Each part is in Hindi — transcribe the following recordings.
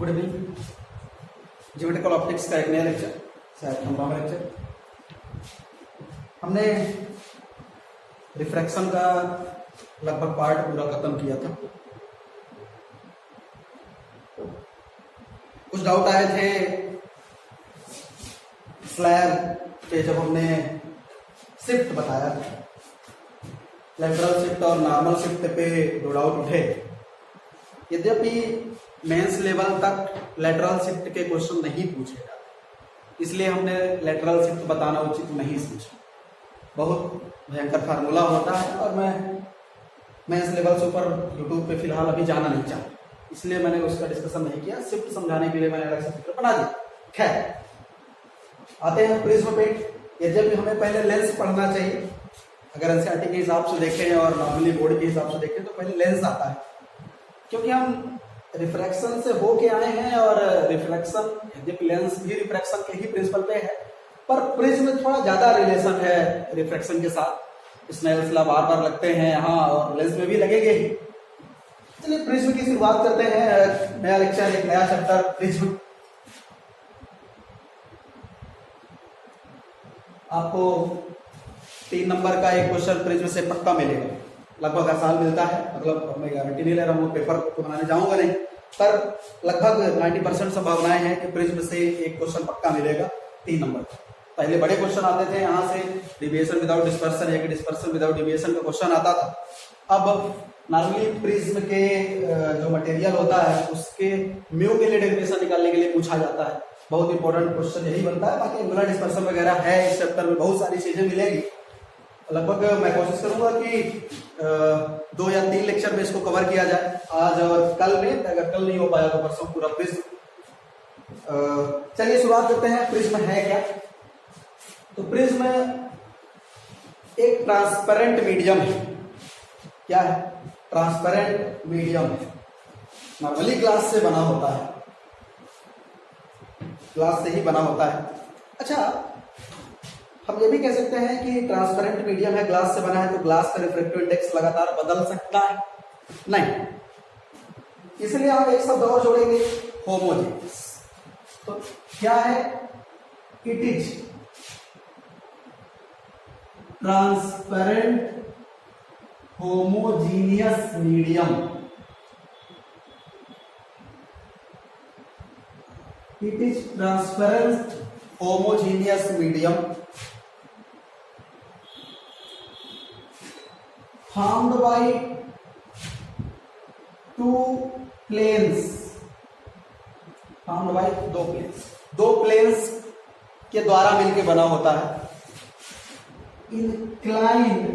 Good evening. ज्योमेट्रिकल ऑप्टिक्स का एक नया लेक्चर, शायद 15वां लेक्चर। हमने रिफ्रैक्शन का लगभग पार्ट पूरा खत्म किया था। कुछ डाउट आए थे स्लैब पे जब हमने शिफ्ट बताया था, लेटरल शिफ्ट और नॉर्मल शिफ्ट पे दो डाउट उठे। यद्यपि मेंस लेवल तक लेटरल शिफ्ट के क्वेश्चन नहीं पूछे जाते, इसलिए हमने लेटरल शिफ्ट बताना उचित नहीं समझा। बहुत भयंकर फार्मूला होता है और मैं मेंस लेवल से ऊपर यूट्यूब पे फिलहाल अभी जाना नहीं चाहता, इसलिए मैंने उसका डिस्कशन नहीं किया। शिफ्ट समझाने के लिए मैंने अलग से चित्र बना दिया। खैर, आते हैं प्रिज्म पे। यद्यपि हमें पहले लेंस पढ़ना चाहिए, अगर एनसीईआरटी के हिसाब से देखें और नॉर्मली बोर्ड के हिसाब से देखें तो पहले लेंस आता है, क्योंकि हम रिफ्रैक्शन से होके आए हैं और रिफ्लेक्शन, यद्यपि लेंस भी रिफ्रैक्शन के ही प्रिंसिपल पे है, पर प्रिज्म में थोड़ा ज्यादा रिलेशन है रिफ्रैक्शन के साथ। स्नेल्स लॉ बार बार लगते हैं यहाँ और लेंस में भी लगेंगे ही। चलिए प्रिज्म की शुरुआत करते हैं। नया लेक्चर, एक नया चैप्टर, प्रिज्म। आपको 3 नंबर का एक क्वेश्चन प्रिज्म से पक्का मिलेगा, लगभग हर साल मिलता है। मतलब मैं गारंटी नहीं ले रहा हूँ, पेपर को बनाने जाऊंगा नहीं, पर लगभग 90% संभावनाएं हैं कि प्रिज्म से एक क्वेश्चन पक्का मिलेगा 3 नंबर का। पहले बड़े क्वेश्चन आते थे यहाँ से, डिविएशन विदाउट डिस्पर्सन या डिस्पर्सन विदाउट डिविएशन का क्वेश्चन आता था। अब नॉर्मली प्रिज्म के जो मटेरियल होता है उसके म्यू के लिए डेरिवेशन निकालने के लिए पूछा जाता है। बहुत इंपॉर्टेंट क्वेश्चन यही बनता है। बाकी एंगुलर डिस्पर्सन वगैरह है इस चैप्टर में, बहुत सारी चीजें मिलेगी। लगभग मैं कोशिश करूंगा कि 2 या 3 लेक्चर में इसको कवर किया जाए, आज और कल में। अगर कल नहीं हो पाया तो परसों पूरा प्रिज्म। चलिए शुरुआत करते हैं। प्रिज्म है क्या? तो प्रिज्म एक ट्रांसपेरेंट मीडियम है। क्या है? ट्रांसपेरेंट मीडियम है। नॉर्मली ग्लास से बना होता है, ग्लास से ही बना होता है। अच्छा, हम ये भी कह सकते हैं कि ट्रांसपेरेंट मीडियम है, ग्लास से बना है, तो ग्लास का रिफ्रैक्टिव इंडेक्स लगातार बदल सकता है? नहीं। इसलिए हम एक शब्द और जोड़ेंगे, होमोजेनियस। तो क्या है? It is transparent homogeneous medium. It is transparent homogeneous medium formed by 2 planes, formed by 2 planes, 2 planes के द्वारा मिलकर बना होता है। inclined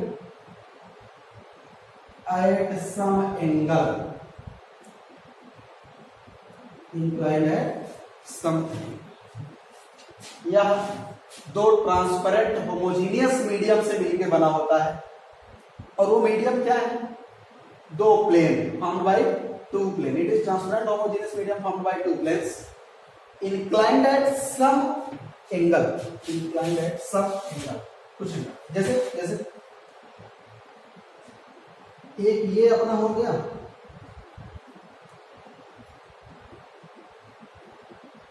at some angle, inclined at some angle। यह 2 ट्रांसपेरेंट होमोजीनियस मीडियम से मिलकर बना होता है। और वो मीडियम क्या है? 2 plane formed by 2 plane. It is transparent homogeneous medium formed by 2 planes inclined at some angle. Inclined at some angle, कुछ एंगल। जैसे एक ये अपना हो गया,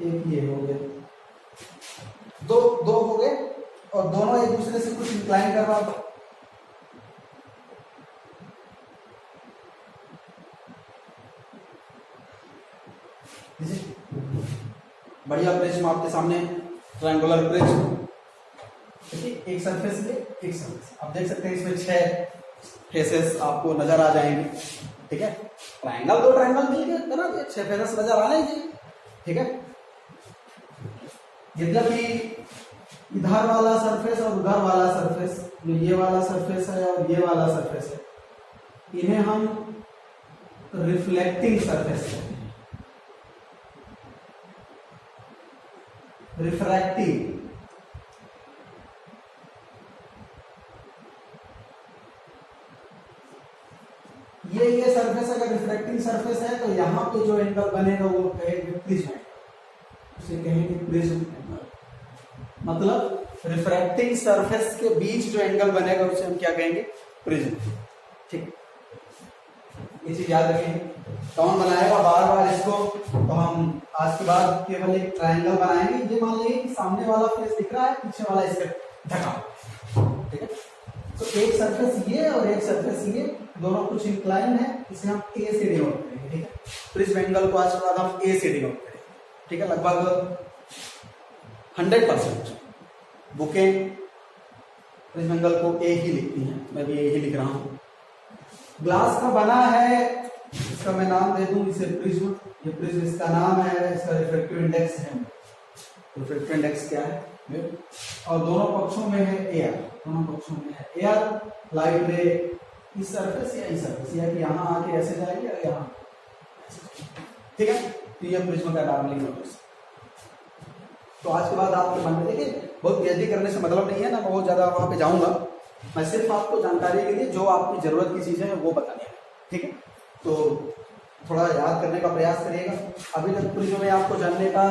एक ये हो गया, दो हो गए और दोनों एक दूसरे से कुछ इंक्लाइन कर रहा था। बढ़िया प्रिज्म आपके सामने, ट्रायंगुलर प्रिज्म। एक सरफेस ले, एक सरफेस। आप देख सकते हैं इसमें 6 फेसेस आपको नजर आ जाएंगे। ठीक है, ट्रायंगल 2 ट्रायंगल मिलकर बना दिए, 6 फेसेस नजर आने चाहिए। ठीक है, यद्यपि इधर वाला सरफेस और उधर वाला सरफेस, ये वाला सरफेस है और ये वाला सरफेस है, इन्हें हम रिफ्लेक्टिंग सरफेस कहते हैं। रिफ्रैक्टिव, ये सरफेस अगर रिफ्रैक्टिंग सरफेस है तो यहां पे जो एंगल बनेगा वो कहेंगे प्रिज्म, उसे कहेंगे प्रिज्म एंगल। मतलब रिफ्रैक्टिंग सरफेस के बीच जो एंगल बनेगा उसे हम क्या कहेंगे? प्रिज्म। ठीक, ये चीज याद रखेंगे। कौन बनाएगा बार बार इसको? तो हम आज के बाद केवल एक ट्रायंगल बनाएंगे। ये मान लीजिए कि सामने वाला फेस दिख रहा है, पीछे वाला इसका ढका, ठीक है। तो एक सरफेस ये और एक सरफेस ये, दोनों कुछ इंक्लाइन है, इसे हम ए से डिनोट करेंगे, ठीक है। प्रिज्म एंगल को आज के बाद हम ए से डिनोट करेंगे, ठीक है। लगभग 100% बुकें प्रिज्म एंगल को ए ही लिखती हैं, मैं भी ए ही लिख रहा हूं। ग्लास का बना है, इसका मैं नाम दे दूं इसे प्रिज्म। ये प्रिज्म इसका नाम है, इसका रिफ्रैक्टिव इंडेक्स है, रिफ्रैक्टिव इंडेक्स क्या है, और दोनों पक्षों में है एयर, दोनों पक्षों में है एयर। लाइट रे इस सरफेस या इस सरफेस, या कि यहाँ आके ऐसे जाएगी या यहाँ, ठीक है। तो ये प्रिज्म का नॉर्मली नोटिस। तो आज के बाद आपके मन में देखिए, बहुत पीएचडी करने से मतलब नहीं है ना, बहुत ज्यादा वहां पे जाऊंगा, मैं सिर्फ आपको जानकारी के लिए जो आपकी जरूरत की चीजें हैं वो बतानी है, ठीक है। तो थोड़ा याद करने का प्रयास करिएगा। अभी तक प्रिज्म में आपको जानने का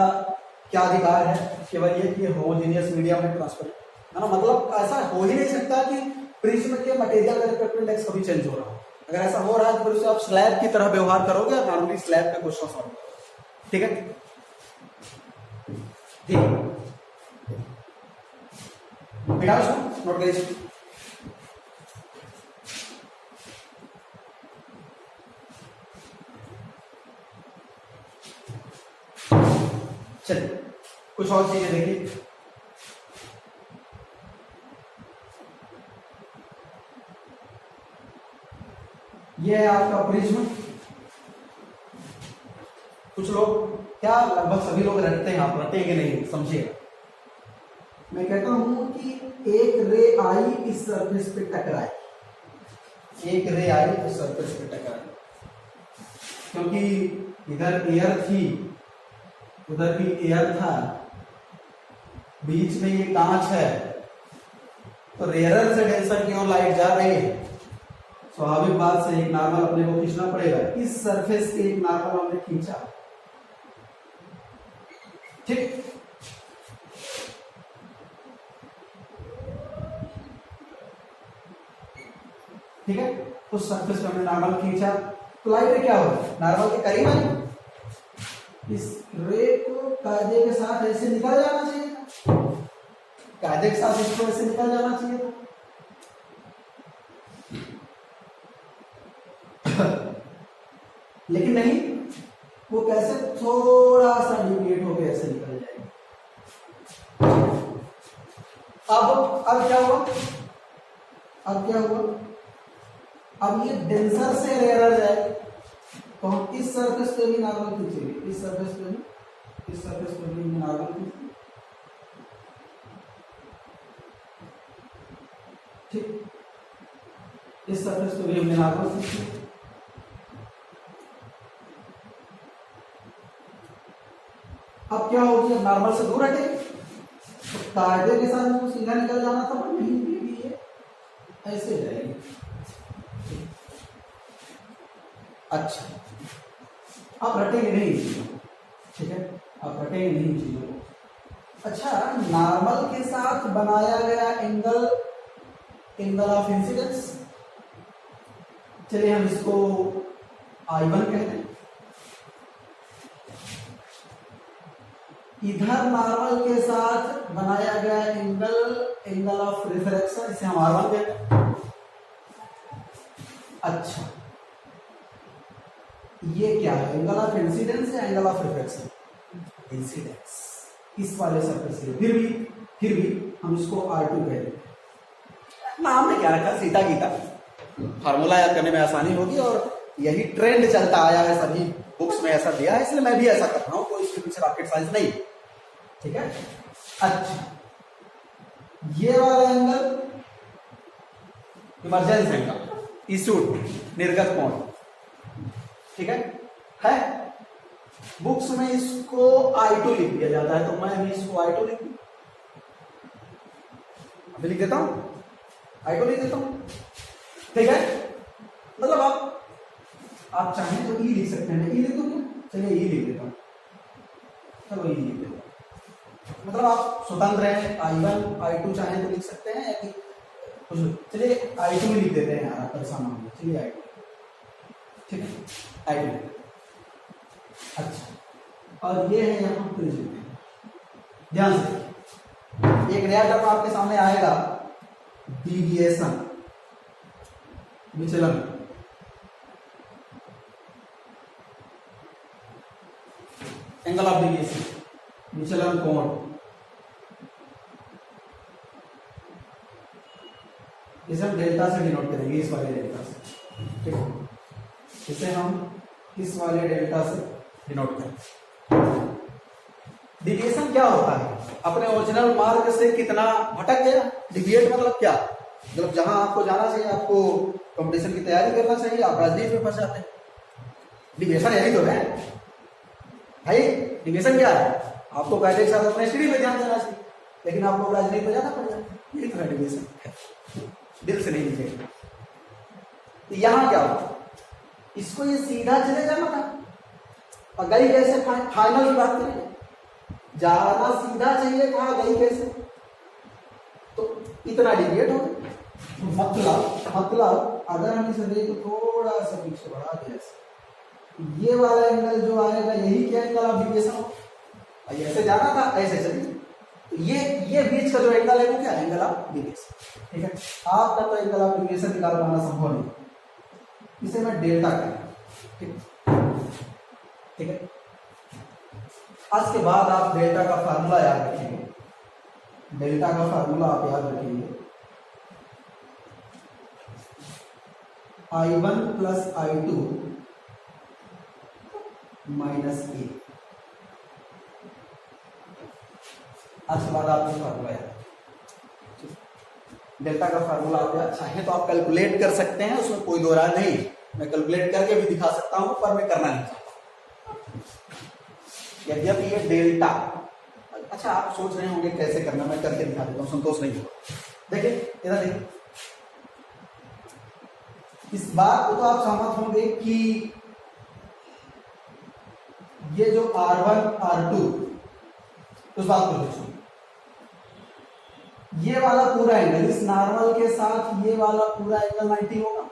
क्या अधिकार है? केवल ये कि होमोजेनियस मीडियम में ट्रांसफर है ना, मतलब ऐसा हो ही नहीं सकता कि प्रिज्म के मटेरियल का रिफ्रैक्टिव इंडेक्स कभी चेंज हो रहा हो। अगर ऐसा हो रहा है तो फिर उसे आप स्लैब की तरह व्यवहार करोगे और नॉर्मली स्लैब पे क्वेश्चन सॉल्व करोगे, ठीक है। ठीक है, नोट करिए। चलिए कुछ और चीजें देखिए। ये है आपका प्रिज्म। कुछ लोग क्या, लगभग सभी लोग रटते हैं, आप रटेंगे नहीं, समझिएगा। मैं कहता हूं कि एक रे आई इस सरफेस पे टकराए, एक रे आई इस सरफेस पे टकराए, क्योंकि इधर एयर थी, उधर भी एयर था, बीच में ये कांच है, तो रेयरर से डेंसर की ओर लाइट जा रही है। स्वाभाविक बात से एक नॉर्मल अपने को खींचना पड़ेगा। इस सरफेस के एक नॉर्मल हमने खींचा, ठीक। ठीक है, उस सरफेस पे हमने नॉर्मल खींचा तो लाइट क्या होगा, नॉर्मल के करीब आई, इस रे को कायदे के साथ ऐसे निकल जाना चाहिए, कायदे के साथ इसको ऐसे निकल जाना चाहिए था। लेकिन नहीं, वो कैसे थोड़ा सा डिविएट होकर ऐसे निकल जाएगी। अब क्या हुआ, अब क्या हुआ, अब ये डेंसर से रेयरर जाए, तो हम इस सरफेस पे भी नॉर्मल खींचेंगे, इस सरफेस पे भी, इस सरफेस पे भी नॉर्मल खींचेंगे, ठीक। इस सरफेस पे भी हमने नॉर्मल खींचेंगे। अब क्या होगी, नॉर्मल से दूर हटे, तो कायदे के साथ वो सीधा निकल जाना था, पर नहीं, ये ऐसे जाएगी। अच्छा, आप रटेंगे नहीं, ठीक है, आप रटेंगे नहीं चीजों को। अच्छा, नॉर्मल के साथ बनाया गया एंगल, एंगल ऑफ इंसिडेंस, चलिए हम इसको I1 कहते हैं। इधर नॉर्मल के साथ बनाया गया एंगल, एंगल ऑफ रिफ्रैक्शन, इसे हम R1 कहते हैं। अच्छा, ये क्या है, एंगल ऑफ इंसिडेंस या एंगल ऑफ रिफ्रैक्शन? इंसिडेंस, इस वाले सरफेस से। फिर भी हम इसको R2 कहते हैं। नाम ने क्या रखा, सीता गीता, फार्मूला याद करने में आसानी होगी, और यही ट्रेंड चलता आया है, सभी बुक्स में ऐसा दिया है, इसलिए मैं भी ऐसा कर रहा हूं, कोई इसके पीछे रॉकेट साइंस नहीं, ठीक है। अच्छा, ये वाला एंगल इमरजेंस एंगल, इशूड, निर्गत कोण, ठीक है। बुक्स में इसको I2 लिख दिया जाता है, तो मैं भी इसको I2 लिख दूं, अभी लिख देता हूं, I2 लिख देता हूं, ठीक है। मतलब आप चाहें तो E लिख सकते हैं, E लिख दूं क्या, चलिए E लिख देता हूं, चलो E लिख देता हूं। मतलब आप स्वतंत्र हैं, I1 I2 चाहें तो लिख सकते हैं, या कुछ, चलिए I2 लिख देते हैं यार, परेशान होंगे, चलिए I2। ठीक है, आइडियल। अच्छा, और ये है यहाँ प्रिज्म। ध्यान से एक नया टर्म आपके सामने आएगा, डिविएशन, विचलन। एंगल ऑफ डिविएशन, विचलन कोण। इसे हम डेल्टा से डिनोट करेंगे, इस वाले डेल्टा से। ठीक है, इसे हम इस वाले डेल्टा से डिनोट करेंगे। डिविएशन क्या होता है? अपने ओरिजिनल मार्ग से कितना भटक गया। डिविएट मतलब क्या? मतलब जहां आपको जाना चाहिए, आपको कंपटीशन की तैयारी करना चाहिए, आप राजनीति में फंस जाते हैं। डिविएशन यही तो है भाई। डिविएशन क्या है? आपको पहले के साथ अपने स्टडी पे ध्यान देना चाहिए, लेकिन आपको राजनीति में जाना पड़ जाता है। यही तो है डिविएशन, दिल से नहीं लिखेगा। तो यहां क्या होता? इसको ये सीधा चले जाना था, और गई कैसे? फाइनल की बात करें, जाना सीधा चाहिए था, गई कैसे? तो इतना डिविएट हो गया। मतलब अगर हम इस रे को थोड़ा सा पीछे बढ़ा दें, ये वाला एंगल जो आएगा, यही क्या एंगल ऑफ डिविएशन हो। ऐसे जाना था, ऐसे चलिए, तो ये बीच का जो एंगल है वो क्या? Angle of deviation. ठीक है, आपका तो एंगल ऑफ डिविएशन निकाल पाना संभव नहीं, इसे मैं डेल्टा कहूंगा। ठीक है, आज के बाद आप डेल्टा का फार्मूला याद रखेंगे। डेल्टा का फार्मूला आप याद रखेंगे, I1 प्लस I2 माइनस ए। आज के बाद आपको फार्मूला याद, डेल्टा का फार्मूला आप याद चाहें तो आप कैलकुलेट कर सकते हैं, उसमें कोई दो राय नहीं। मैं कैलकुलेट करके भी दिखा सकता हूं, पर मैं करना नहीं चाहता। यद्यपि ये डेल्टा, अच्छा आप सोच रहे होंगे कैसे करना, मैं करके दिखा देता हूं, संतोष नहीं होगा। देखिए इधर देखिए, इस बात को तो आप सहमत होंगे कि ये जो R1 R2, उस बात को देखो, ये वाला पूरा एंगल इस नॉर्मल के साथ ये वाला पूरा एंगल 90 होगा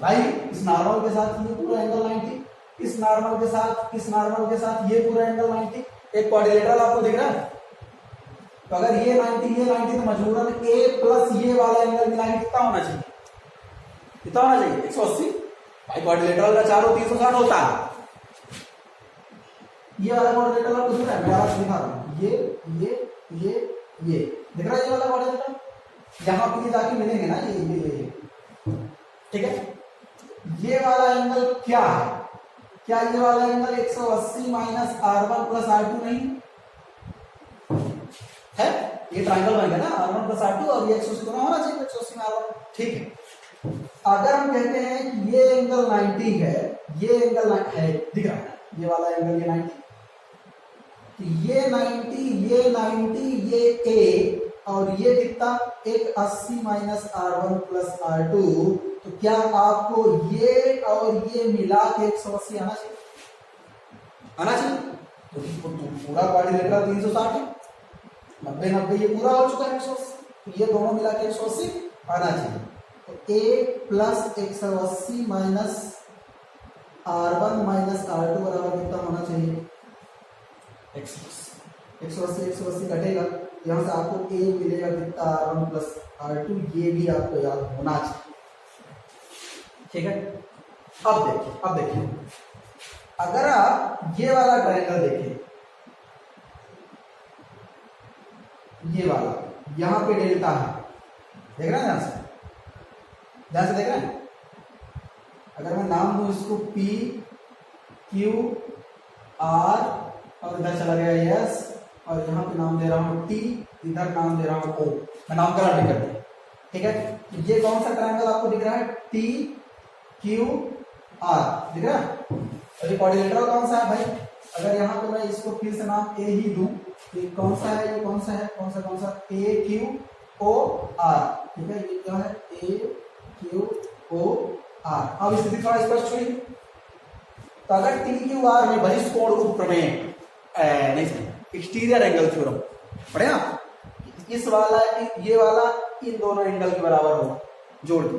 भाई। इस नॉर्मल के साथ ये पूरा एंगल 90, इस नॉर्मल के साथ, इस नॉर्मल के साथ ये पूरा एंगल 90। एक क्वाड्रिलेटरल आपको दिख रहा है, तो अगर ये 90 ये 90, तो मजबूरन a प्लस ये वाला एंगल मिलाएंगे कितना होना चाहिए? कितना होना चाहिए? 180। भाई क्वाड्रिलेटरल का 4 और 360 होता है। ये वाला क्वाड्रिलेटरल आपको दिख रहा है, मैं आपको दिखा रहा हूं, ये दिख रहा है, ये वाला क्वाड्रिलेटरल, यहां पे जाके मिलेंगे ना ये। ठीक है, ये वाला एंगल क्या है? क्या ये वाला angle 180 minus R1 plus R2 नहीं है? ये ट्राइंगल बन गया ना, R1 प्लस R2, और ये 180 दोनों होना चाहिए, 180 में R1। ठीक है, अगर हम कहते हैं कि ये एंगल 90 है, ये एंगल है, दिख रहा है ये वाला एंगल, ये 90, तो ये 90, ये 90, ये A, और ये कितना? 180 माइनस R1 प्लस R2। तो क्या आपको ये और ये मिला के 180 आना चाहिए? आना चाहिए। तो पूरा क्वाड्रिलेटरल 360 है, 90 90 ये पूरा हो चुका है 180, तो ये दोनों मिला के 180 आना चाहिए। तो A plus 180 minus R1 minus R2 बराबर कितना होना चाहिए? 180 180 कटेगा, यहां से आपको A मिलेगा कितना? R1 plus R2। ये भी आपको याद होना चाहिए। ठीक है, अब देखिए अगर आप ये वाला ट्रायंगल देखें, ये वाला यहां पे डेल्टा है, देख रहे हैं ध्यान से देख रहे हैं। अगर मैं नाम दूं इसको P Q R, और इधर चला गया S, और यहाँ पे नाम दे रहा हूँ T, इधर नाम दे रहा हूँ O। मैं नाम कलर नहीं करता, ठीक है। ये कौन सा ट्रायंगल आपको दिख रहा है? T Q R दिख रहा है। और ये क्वाड्रिलेटरल कौन सा है भाई? अगर यहाँ पे मैं इसको फिर से नाम A ही दूं, ये कौन सा है? ये कौन सा है? कौन सा A Q O R, ठीक है। ये क्या है? A Q O R। अब स्थिति थोड़ा स्पष्ट हुई। तो अगर T Q R में बहिष्ठ कोण रूप प्रमेय नहीं समझ, एक्सटीरियर एंगल थ्योरम पढ़े ना, इस वाला ये वाला इन दोनों एंगल के बराबर होगा, जोड़ दो।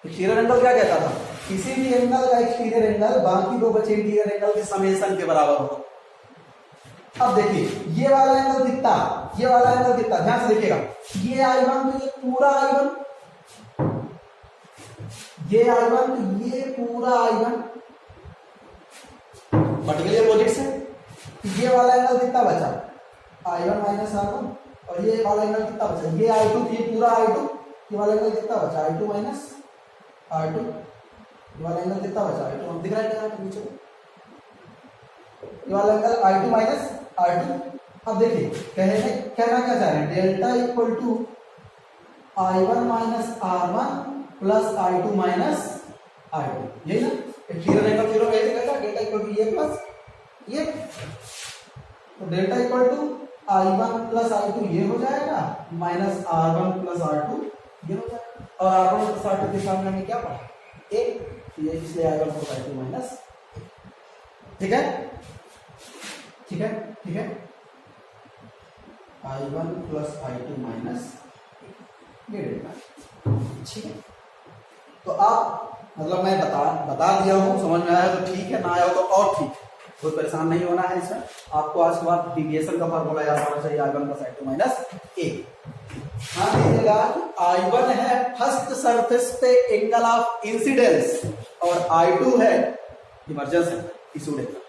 एक्सटीरियर एंगल क्या कहता था? किसी भी एंगल का एक्सटीरियर एंगल बाकी दो बचे इंटीरियर एंगल के समेशन के बराबर होगा। अब देखिए ये वाला एंगल कितना, ये वाला एंगल कितना, ध्यान से देखिएगा, ये I1 तो ये पूरा I1, ये I1 तो ये पूरा I1 वर्टिकली अपोजिट से, ये वाला एंगल कितना बचा I1 माइनस R1, और ये वाला एंगल कितना बचा, ये I2 तो ये पूरा I2, ये वाला एंगल कितना बचा I2 माइनस R2, ये वाला एंगल कितना बचा I2, दिख रहा है क्या नीचे, ये वाला एंगल I2 माइनस R2। अब देखिए कहना क्या चाह रहे हैं, delta equal to I1 minus R1 plus I2 minus R2, यही ना, एक्सटीरियर एंगल जीरो कैसे करेगा, डेल्टा इक्वल टू ये प्लस ये, तो delta equal to I1 plus I2 ये हो जाएगा, माइनस R1 प्लस R2 ये हो जाएगा, और R1 प्लस R2 के सामने हमने क्या पढ़ा, एक, ये इसलिए I1 प्लस I2 माइनस, ठीक है, ठीक है, ठीक है, I1 प्लस I2 माइनस ये डेल्टा, ठीक है। तो आप मतलब मैं बता दिया हूं, समझ में आया तो ठीक है, ना आया हो तो और ठीक, कोई परेशान नहीं होना है इसमें। आपको आज के बाद डिविएशन का फार्मूला याद होना चाहिए, I1 प्लस I2 माइनस ए। हाँ दीजिएगा, I1 है फर्स्ट सरफेस पे एंगल ऑफ इंसिडेंस और I2 है इमर्जेंस है इशूड एंगल।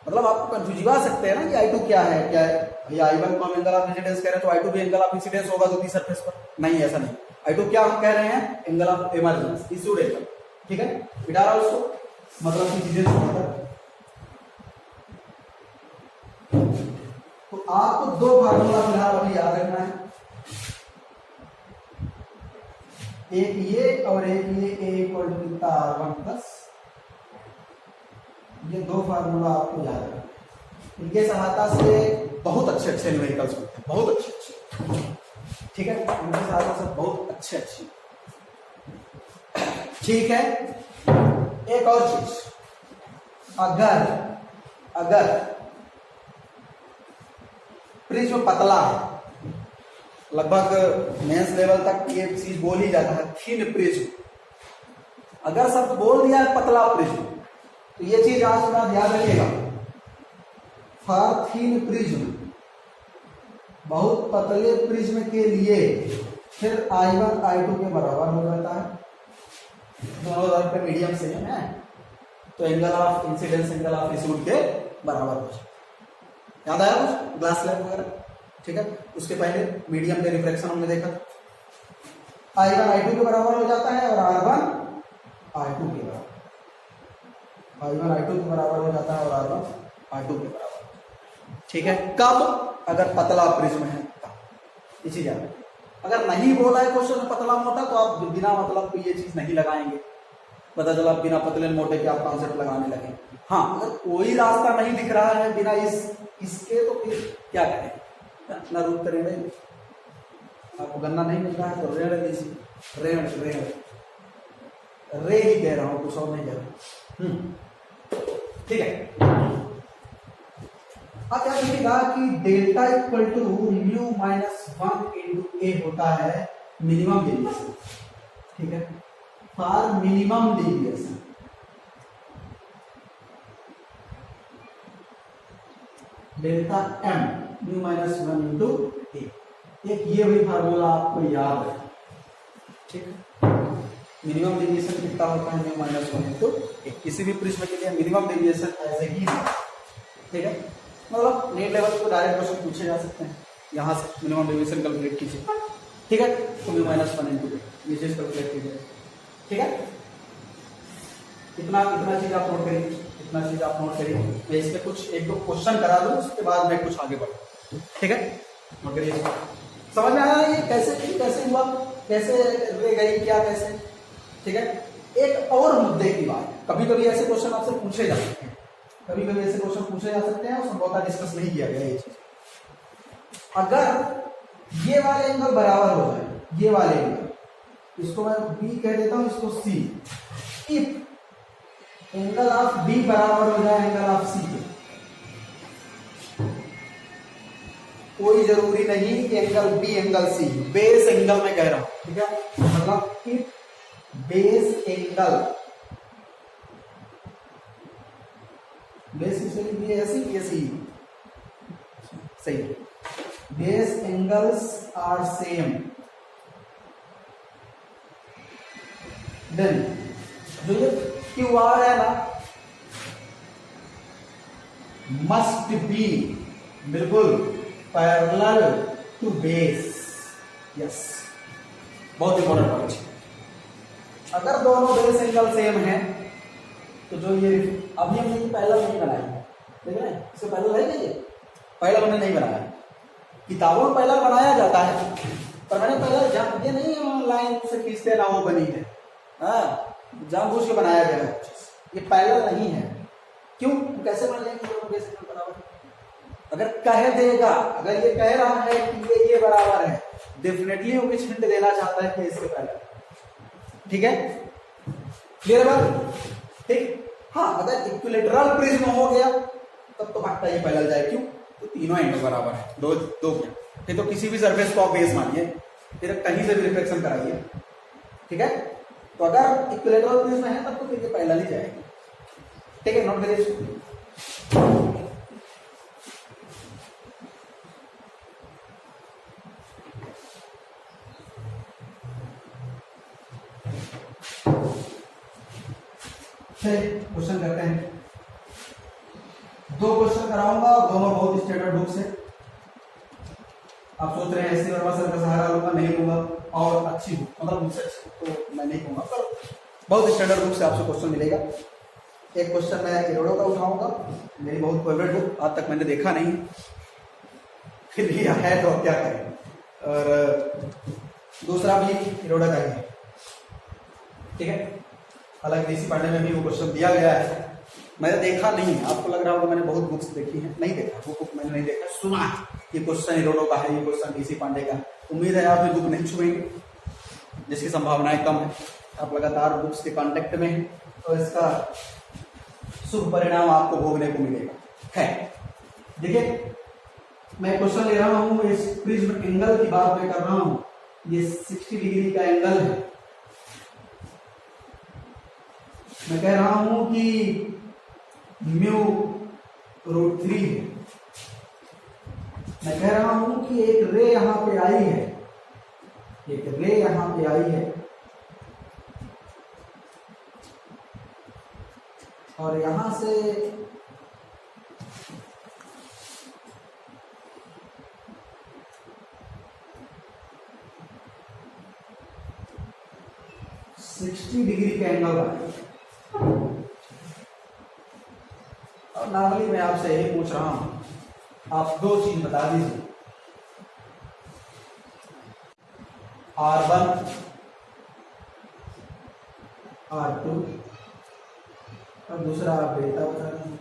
मतलब आपको कंफ्यूज आ सकते हैं ना कि I2 क्या है, क्या है भैया, I1 को हम एंगल ऑफ इंसिडेंस कह रहे हैं तो I2 भी एंगल ऑफ इंसिडेंस होगा दूसरी सरफेस पर, नहीं ऐसा नहीं, I2 क्या हम कह रहे हैं, angle of emergence issued angle, ठीक है, बिठा रहा उसको, मतलब की चीजें छोड़कर। तो आपको दो फार्मूला फिलहाल अभी याद रखना है, एक ये और एक ये, A इक्वल टू कितना R1 प्लस, ये दो फार्मूला आपको याद रखना, इनके सहायता से बहुत अच्छे अच्छे न्यूमेरिकल्स होते हैं, बहुत अच्छे अच्छे, ठीक है, इनके सहायता से बहुत अच्छे अच्छे, ठीक है। एक और चीज, अगर प्रिज्म पतला है, लगभग मेंस लेवल तक ये चीज बोल ही जाता है थिन प्रिज्म, अगर शब्द बोल दिया है पतला प्रिज्म तो ये चीज आज के बाद याद रखिएगा, फॉर थिन प्रिज्म, बहुत पतले प्रिज्म के लिए फिर I1 I2 के बराबर हो जाता है, दोनों तरफ पे मीडियम सेम है, तो angle of incidence angle of issued के बराबर हो जाए। याद आया कुछ ग्लास लैब वगैरह, ठीक है। उसके पहले मीडियम के रिफ्लेक्शन हमने देखा, I1 I2 के बराबर हो जाता है और R1 R2 के बराबर, I1 I2 के बराबर हो जाता है और R1 R2 के बराबर, ठीक है। कब, अगर पतला प्रिज्म है तब, इसी याद, अगर नहीं बोला है क्वेश्चन में पतला मोटा तो आप बिना मतलब को ये चीज नहीं लगाएंगे, पता चला बिना पतले मोटे के आप कॉन्सेप्ट लगाने लगे। हाँ, अगर कोई रास्ता नहीं दिख रहा है बिना इसके तो फिर क्या करें, अपना रूप करें, आपको गन्ना नहीं मिल रहा है तो रेड़ दीजिए, रे ही कह रहा हूं, कुछ और नहीं कह रहा, ठीक है। अब क्या देखिएगा कि delta equal to mu minus 1 into a होता है मिनिमम डेविएशन, ठीक है, for minimum deviation, delta m mu minus 1 into a, एक ये भी फार्मूला आपको याद है, ठीक है। मिनिमम डेविएशन कितना होता है, म्यू माइनस 1 इंटू ए, किसी भी प्रिज्म के लिए मिनिमम डेविएशन ऐसे ही है, ठीक है। मतलब नेट लेवल को डायरेक्ट क्वेश्चन पूछे जा सकते हैं, यहाँ से मिनिमम डेविएशन कैलकुलेट कीजिए, ठीक है, तो म्यू माइनस 1 इंटू नीचे कैलकुलेट कीजिए, ठीक है। इतना चीज आप नोट करिए, इतना चीज आप नोट करिए, मैं इस पे कुछ एक दो क्वेश्चन करा दूं, उसके बाद मैं कुछ आगे बढ़ूं, ठीक है, नोट करिए। समझ में आया ये कैसे हुआ, कैसे रह गई, क्या कैसे, ठीक है। एक और मुद्दे की बात, कभी कभी ऐसे क्वेश्चन आपसे पूछे जा सकते हैं, कभी कभी ऐसे क्वेश्चन पूछे जा सकते हैं और संभवतः डिस्कस नहीं किया गया ये चीज। अगर ये वाले एंगल बराबर हो जाए, ये वाले एंगल, इसको मैं बी कह देता हूं, इसको सी, इफ एंगल ऑफ बी बराबर हो जाए एंगल ऑफ सी के, कोई जरूरी नहीं कि angle B angle C, base angle में कह रहा हूं, ठीक है। मतलब इफ बेस एंगल, बेस इसलिए ऐसी ऐसी सही, base angles are same, then जो ये क्यू आर है ना मस्ट बी बिल्कुल पैरेलल टू बेस, यस बहुत इंपॉर्टेंट पॉइंट। अगर दोनों बेस एंगल सेम है तो जो ये अभी हमने ये पहला नहीं बनाया, देख रहे हैं इससे पहला है ये पहला हमने नहीं बनाया, किताबों में पहला बनाया जाता है पर मैंने पहला ये नहीं लाइन से खींचते ना वो बनी है, हाँ जानबूझ के बनाया गया है, ये पहला नहीं है। क्यों? कैसे मान लेंगे दोनों बेस एंगल बराबर? अगर कह देगा, अगर ये कह रहा है कि ये बराबर है, डेफिनेटली वो कुछ हिंट देना चाहता है कि इससे पहले, ठीक है क्लियर बात, ठीक। हाँ अगर इक्विलेटरल प्रिज्म हो गया तब तो पक्का ये पैरेलल जाए, क्यों? तो तीनों एंगल बराबर है, दो दो क्या, फिर तो किसी भी सरफेस को आप बेस मानिए, फिर कहीं से भी रिफ्लेक्शन कराइए, ठीक है। तो अगर इक्विलेटरल प्रिज्म है तब तो फिर ये पैरेलल ही जाएगी, ठीक है, नोट करिए। क्वेश्चन करते हैं, दो क्वेश्चन कराऊंगा, दोनों बहुत स्टैंडर्ड बुक से। आप सोच रहे हैं ऐसे वर्मा सर का सहारा लूंगा, नहीं लूंगा, और अच्छी बुक मतलब मुझसे अच्छी तो मैं नहीं कहूंगा, पर बहुत स्टैंडर्ड बुक से आपसे क्वेश्चन मिलेगा। एक क्वेश्चन मैं इरोडो का उठाऊंगा, मेरी बहुत फेवरेट बुक, आज तक मैंने देखा नहीं, फिर भी है तो क्या करें, और दूसरा भी इरोडा का ही है, ठीक है। हालांकि डीसी पांडे में भी वो क्वेश्चन दिया गया है, मैंने देखा नहीं है, आपको लग रहा होगा मैंने बहुत बुक्स देखी है, नहीं देखा, वो बुक मैंने नहीं देखा, सुना है ये क्वेश्चन इरोडो का है, ये क्वेश्चन डीसी पांडे का। उम्मीद है आप भी बुक नहीं छुएंगे, जिसकी संभावनाएं कम है, आप लगातार बुक्स के कांटेक्ट में हैं, तो इसका शुभ परिणाम आपको भोगने को मिलेगा है। देखिए मैं क्वेश्चन ले रहा हूं, इस प्रिज्म एंगल की बात मैं कर रहा हूं, ये 60 डिग्री का एंगल है, मैं कह रहा हूं कि μ√3 है, मैं कह रहा हूं कि एक रे यहां पे आई है, एक रे यहां पे आई है, और यहां से $60 डिग्री का एंगल है। और नॉर्मली मैं आपसे यही पूछ रहा हूं, आप दो चीज बता दीजिए, R1 R2 और दूसरा आप डेल्टा बता दीजिए,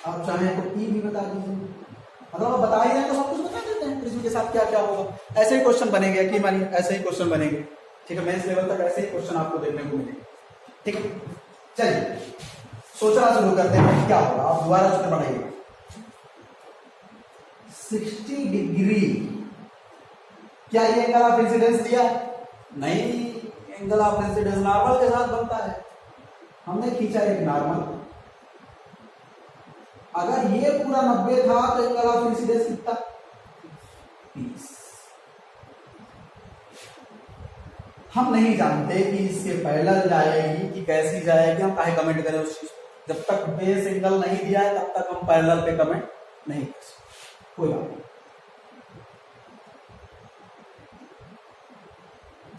आप चाहें तो E भी बता दीजिए, मतलब आप बता ही रहे हैं तो सब कुछ बता देते हैं प्रिज्म के साथ क्या क्या होगा। ऐसे ही क्वेश्चन बनेंगे, कि मानिए ऐसे ही क्वेश्चन बनेंगे, ठीक है, मेंस लेवल तक ऐसे ही क्वेश्चन आपको देखने को मिलेंगे, ठीक है। चलिए सोचना शुरू करते हैं क्या होगा, आप दोबारा चित्र बनाइए। 60 डिग्री, क्या ये एंगल ऑफ इंसिडेंस दिया? नहीं, एंगल ऑफ इंसिडेंस नॉर्मल के साथ बनता है, हमने खींचा एक नॉर्मल। अगर ये पूरा 90 था तो एंगल ऑफ इंसिडेंस कितना? 30। हम नहीं जानते कि इसके पैरेलल जाएगी कि कैसी जाएगी, हम काहे कमेंट करें उस चीज, जब तक बेस एंगल नहीं दिया है तब तक हम पैरेलल पे कमेंट नहीं कर सकते, कोई बात नहीं।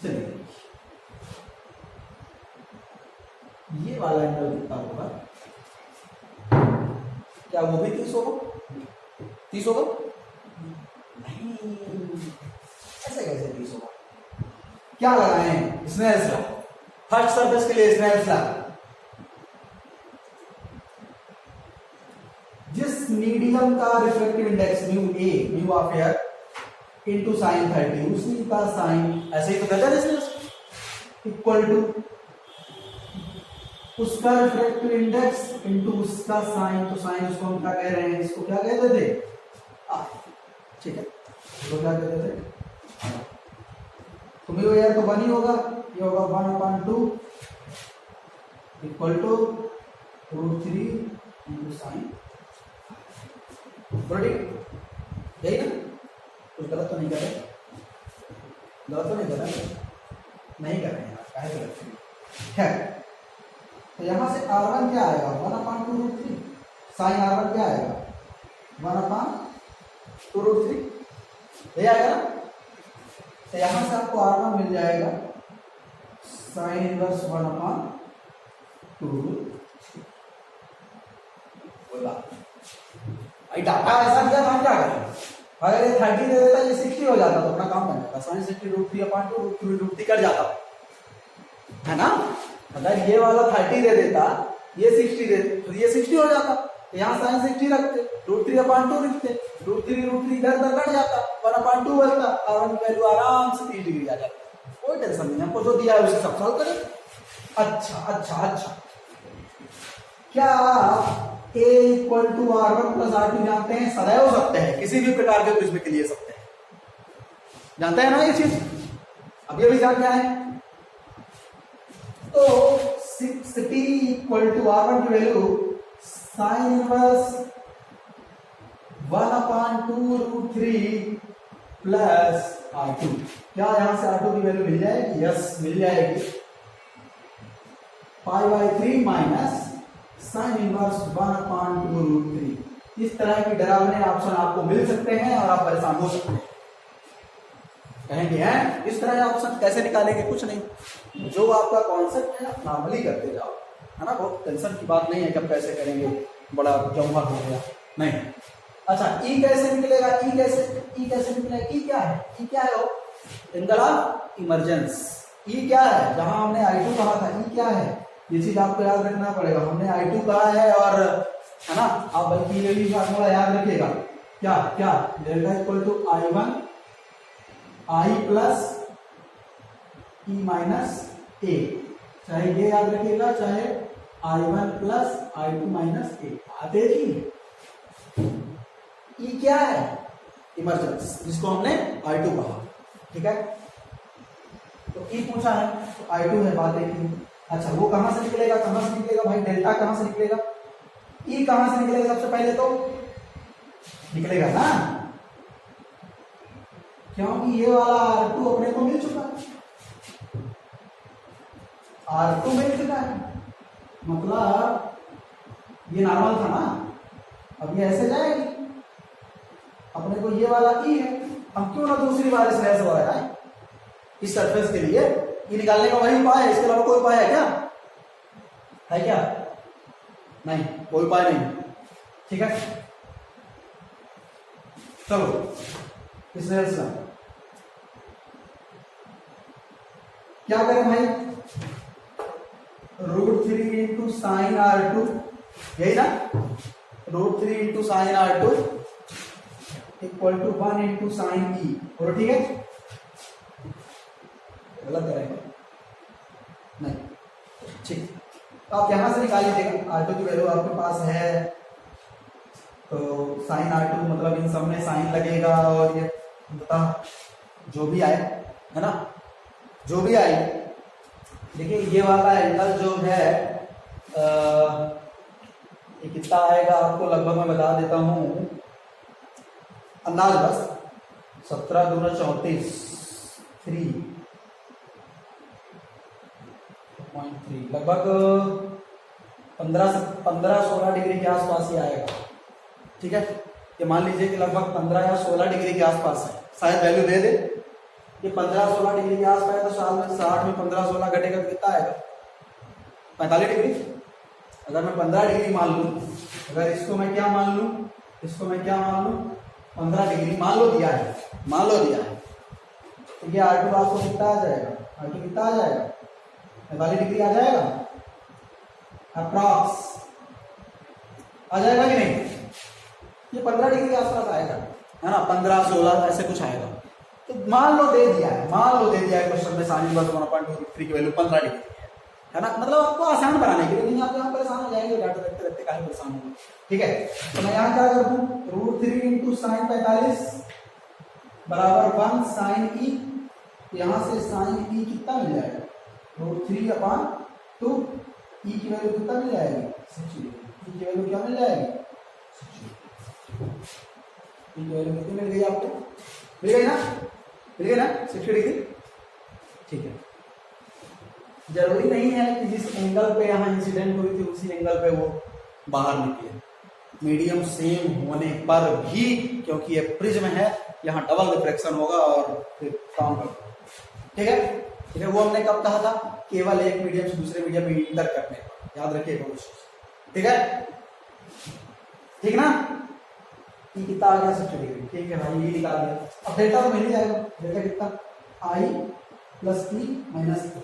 चलिए ये वाला एंगल कितना होगा, क्या वो भी 30 होगा? 30 होगा? नहीं, ऐसे कैसे 30 होगा? क्या लगाएं? स्नेल्स लॉ, फर्स्ट सरफेस के लिए स्नेल्स लॉ, जिस मीडियम का refractive index μ a, mu of air into sin 30, उसी का साइन ऐसे ही तो कहता है इक्वल टू उसका रिफ्रैक्टिव इंडेक्स इनटू उसका साइन, तो साइन उसको हम क्या कह रहे हैं, इसको क्या कहते थे? ठीक है, इसको क्या कहते थे? तो म्यू एयर तो 1 ही होगा, ये होगा 1/2 इक्वल टू √3 इंटू साइन। बोलो ठीक, यही ना? कुछ गलत तो नहीं कर रहे? गलत तो नहीं कर रहे? नहीं कर रहे हैं, काहे गलत? खैर, तो यहां से R1 क्या आएगा? 1/2 √3। साइन R1 क्या आएगा? 1/2 √3, ये आएगा ना? तो यहां से आपको R1 मिल जाएगा साइन इनवर्स 1/2। बोला भाई डाटा ऐसा दिया था, हम क्या करें? अगर ये 30 दे देता, ये 60 हो जाता तो अपना काम बन जाता। साइन 60 √3/2 √3 कट जाता है ना? अगर ये वाला 30 दे देता, ये 60 दे तो ये 60 हो जाता। तो यहाँ साइन 60 रखते, √3/2 लिखते, √3 इधर उधर कट जाता, 1/2 बनता, R1 की वैल्यू आराम से 30 डिग्री आ जाती। कोई टेंशन नहीं, हमको जो दिया है उसे सब सॉल्व करें। अच्छा, क्या A equal to R1 plus R2 जानते हैं? सदैव सत्य है, किसी भी प्रकार के क्विज में के लिए सत्य है। जानते हैं ना ये चीज? अब ये भी जान क्या है? तो 60 इक्वल टू R1 की value sine inverse 1/2 √3 plus R2। क्या यहां से R2 की वैल्यू मिल जाएगी? यस, मिल जाएगी। π/3 माइनस साइन इनवर्स 1/2 √3। इस तरह की डरावने ऑप्शन आपको मिल सकते हैं और आप परेशान हो सकते हैं। कहेंगे हैं इस तरह ऑप्शन कैसे निकालेंगे? कुछ नहीं, जो आपका कॉन्सेप्ट है आप नॉर्मली करते जाओ, है ना? बहुत टेंशन की बात नहीं है कि अब कैसे करेंगे, बड़ा जमुआ हो गया नहीं। अच्छा, ई कैसे निकलेगा? ई कैसे निकलेगा? ई क्या है? ई क्या है? Angle of emergence. ई क्या है? जहां हमने I2 कहा था, ई क्या है? ये चीज आपको याद रखना पड़ेगा। हमने I2 कहा है और, है ना? आप बल्कि ये भी फॉर्मूला याद रखिएगा। क्या delta equal to I1 I plus E minus A। चाहे ये याद रखिएगा, चाहे I1 plus I2 minus A। देखिए E क्या है? इमरजेंस, जिसको हमने I2 कहा। ठीक है, तो E पूछा है तो I2 है, बात देखिए। अच्छा, वो कहां से निकलेगा? भाई डेल्टा कहां से निकलेगा? E कहां से निकलेगा? सबसे पहले तो निकलेगा ना, क्योंकि ये वाला R2 अपने को मिल चुका है। R2 मिल चुका है, मतलब ये नॉर्मल था ना, अब ये ऐसे जाएगी। अपने को ये वाला E है, हम क्यों ना दूसरी बार इस रेस वाला है इस सरफेस के लिए ये निकालने का वही उपाय है। इसके अलावा कोई उपाय है क्या? है क्या? नहीं, कोई उपाय नहीं। ठीक है, चलो इस रेस का क्या करें भाई? √3 इंटू साइन R2, यही ना? √3 into sine R2 equal to 1 into sine E। और ठीक है, गलत करेंगे नहीं, ठीक। तो आप यहां से निकाल लीजिएगा। R2 की वैल्यू आपके पास है, तो साइन R2 मतलब इन सब में साइन लगेगा और ये बता जो भी आए, है ना? जो भी आए, देखिए ये वाला एंगल जो है ये कितना आएगा आपको लगभग मैं बता देता हूं, अंदाज बस 17 दूना 34 3.3 लगभग 15-16 डिग्री के आसपास ही आएगा। ठीक है, ये मान लीजिए कि लगभग 15 या 16 डिग्री के आसपास है, शायद वैल्यू दे दे। ये 15-16 डिग्री के आसपास है, तो साल में 60 में 15-16 घटेगा तो कितना आएगा? 45 डिग्री। अगर मैं 15 डिग्री मान लूं, अगर इसको मैं क्या मान लूं, 15 डिग्री मान लो दिया है, तो ये R2 आपको कितना आ जाएगा? R2 कितना आ जाएगा? 45 डिग्री आ जाएगा अप्रॉक्स, आ जाएगा कि नहीं? ये 15 डिग्री के आसपास आएगा, है ना? 15-16 ऐसे कुछ आएगा। तो मान लो दे दिया है क्वेश्चन में साइन इनवर्स 1/2 की वैल्यू 15 डिग्री है ना? मतलब आपको आसान बनाने के लिए, नहीं आप यहाँ परेशान हो जाएंगे, डाटा रखते रखते काहे परेशान होंगे। ठीक है, तो मैं यहाँ क्या कर दूं? √3 इंटू साइन 45 बराबर 1 साइन E। यहाँ से साइन E कितना मिल जाएगा? √3/2 ई की वैल्यू कितना मिल जाएगी 60 डिग्री। ई की वैल्यू क्या मिल जाएगी 60 डिग्री। ई की वैल्यू कितनी मिल गई आपको, मिल गई ना, मिल गई ना 60 डिग्री। ठीक है, जरूरी नहीं है कि जिस एंगल पे यहाँ इंसिडेंट हुई थी उसी एंगल पे वो बाहर निकले, मीडियम सेम होने पर भी, क्योंकि ये प्रिज्म है यहाँ डबल रिफ्लेक्शन होगा और फिर काम करता। ठीक है, ठीक है, वो हमने कब कहा था, केवल एक मीडियम से दूसरे मीडियम में इंटर करने पर, याद रखिएगा उस चीज। ठीक है, ठीक ना, ये कितना आ गया 60 डिग्री। ठीक है भाई, ये निकाल दिया। अब डेल्टा तो मिल ही जाएगा, डेल्टा कितना I प्लस ई माइनस ए।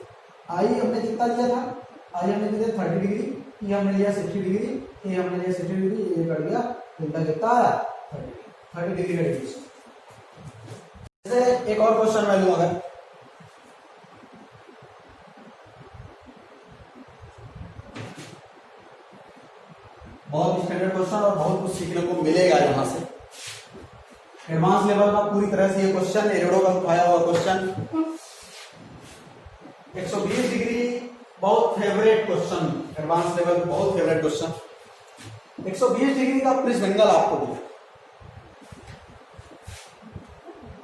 आई हमने कितना लिया था, आई हमने लिया 30 डिग्री, ई हमने लिया 60 डिग्री, ए हमने लिया 60 डिग्री, ये कट गया, डेल्टा कितना आया 30 डिग्री रेडियस। जैसे एक और क्वेश्चन मैं लूं, अगर बहुत स्टैंडर्ड क्वेश्चन और बहुत कुछ सीखने को मिलेगा यहाँ से, एडवांस लेवल का पूरी तरह से ये क्वेश्चन, एरोडो का उठाया हुआ क्वेश्चन, 120 डिग्री बहुत फेवरेट क्वेश्चन, एडवांस लेवल बहुत फेवरेट क्वेश्चन। 120 डिग्री का प्रिज्म एंगल आपको दिया,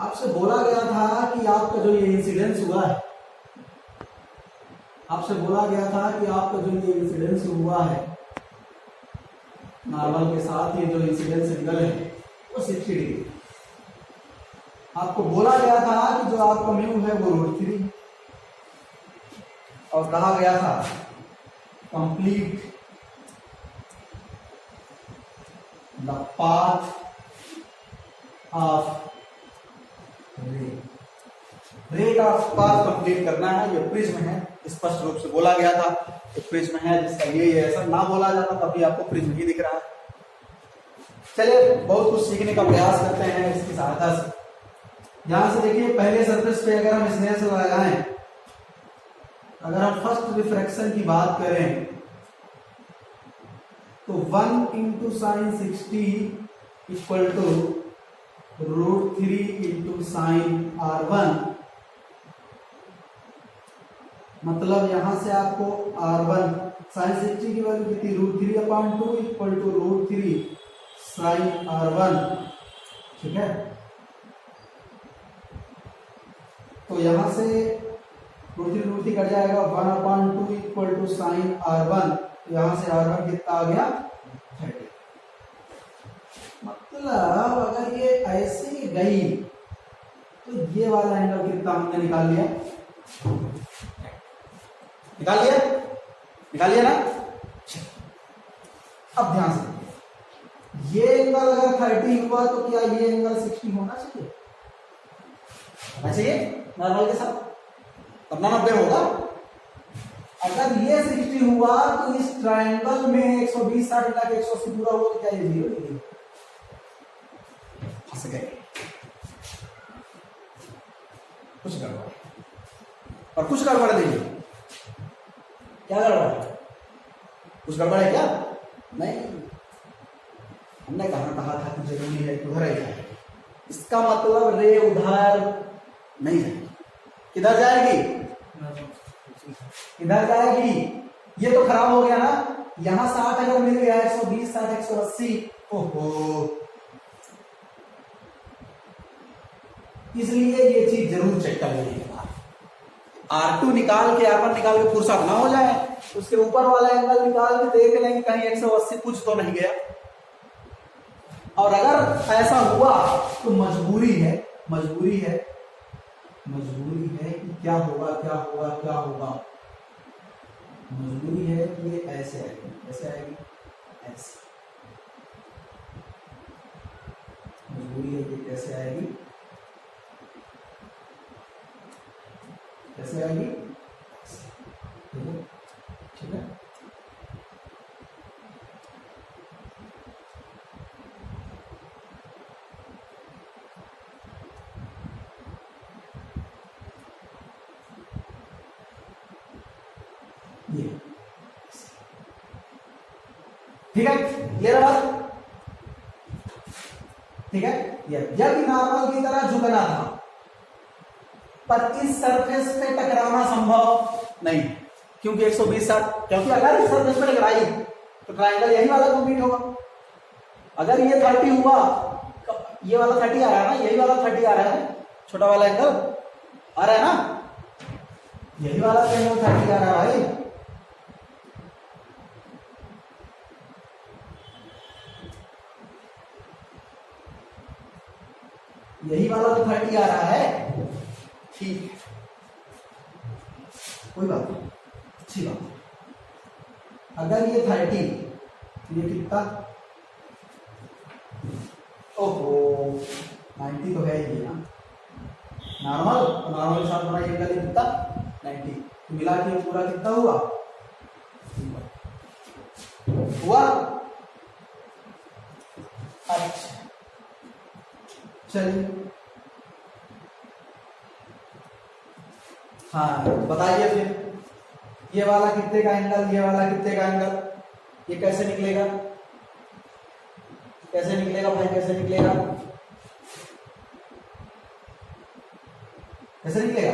आपसे बोला गया था कि आपका जो ये इंसिडेंस हुआ है, आपसे बोला गया था कि आपका जो ये इंसिडेंस हुआ है नॉर्मल के साथ, ये जो इंसिडेंस एंगल है वो 60 डिग्री। आपको बोला गया था कि जो आपका म्यू है वो √3, और कहा गया था कंप्लीट द पाथ ऑफ रे का पाथ कंप्लीट करना है। ये प्रिज्म है, स्पष्ट रूप से बोला गया था कि प्रिज्म है जिसका ये ऐसा ना बोला जाता तभी आपको प्रिज्म ही दिख रहा है। चलिए बहुत कुछ सीखने का प्रयास करते हैं इसकी सहायता से। यहां से देखिए, पहले सरफेस पे अगर हम स्नेल लगाएं, अगर हम फर्स्ट रिफ्रैक्शन की बात करें तो 1 into sine 60 equal to √3 into sine R1, मतलब यहां से आपको R1 साइन 60 की वैल्यू कितनी, √3/2 इक्वल टू √3 साइन R1। ठीक है, तो यहां से √3 कट जाएगा, 1/2 इक्वल टू साइन R1, यहां से R1 कितना आ गया 30। मतलब अगर ये ऐसे गई तो ये वाला एंगल कितना हमने निकाल लिया, निकाल लिया, निकाल लिया ना। अब ध्यान से, ये एंगल अगर 30 हुआ तो क्या ये एंगल 60 होना चाहिए, होना चाहिए नॉर्मल के साथ, तब 90 होगा। अगर ये 60 हुआ तो इस ट्रायंगल में 120 60 मिला के 180 पूरा हुआ तो क्या ये 0 डिग्री फंस गए, कुछ गड़बड़। और कुछ गड़बड़ नहीं, क्या गड़बड़ है, कुछ गड़बड़ है क्या, नहीं। हमने कहा था कि जरूरी है उधर ही जाए, इसका मतलब रे उधर नहीं जाएगी, किधर जाएगी, इधर जाएगी। ये तो खराब हो गया ना, यहां 60 अगर मिल गया 120 60 180, ओहो, इसलिए ये चीज जरूर चेक कर लेने के बाद R2 निकाल के R1 निकाल के फुर्सत ना हो जाए, उसके ऊपर वाला एंगल निकाल के देख लेंगे कहीं 180 कुछ तो नहीं गया। और अगर ऐसा हुआ तो मजबूरी है, मजबूरी है, मजबूरी है कि क्या होगा, क्या होगा, क्या होगा, मजबूरी है कि ये ऐसे आएगी, ऐसे आएगी, ऐसे, मजबूरी है कि कैसे आएगी, कैसे आएगी, ठीक है। ये ठीक है, क्लियर बात, ठीक है। यदि नॉर्मल की तरह झुकना था पर इस सरफेस पे टकराना संभव नहीं, क्योंकि 120 60, क्योंकि अगर इस सरफेस पर टकराई तो ट्राइंगल यही वाला कंप्लीट होगा। अगर ये 30 हुआ, ये वाला 30 आ रहा है ना, यही वाला 30 आ रहा है, छोटा वाला एंगल आ रहा है ना, यही वाला एंगल 30 आ रहा है भाई। यही वाला तो 30 आ रहा है, ठीक, कोई बात नहीं, अच्छी बात। अगर ये 30, ये कितना, ओहो 90 तो है ही ना, नॉर्मल के साथ बना ये एंगल कितना 90, मिला के पूरा कितना हुआ हुआ। अच्छा चलिए, हाँ बताइए फिर, ये वाला कितने का एंगल, ये वाला कितने का एंगल, ये कैसे निकलेगा, कैसे निकलेगा भाई, कैसे निकलेगा, कैसे निकलेगा?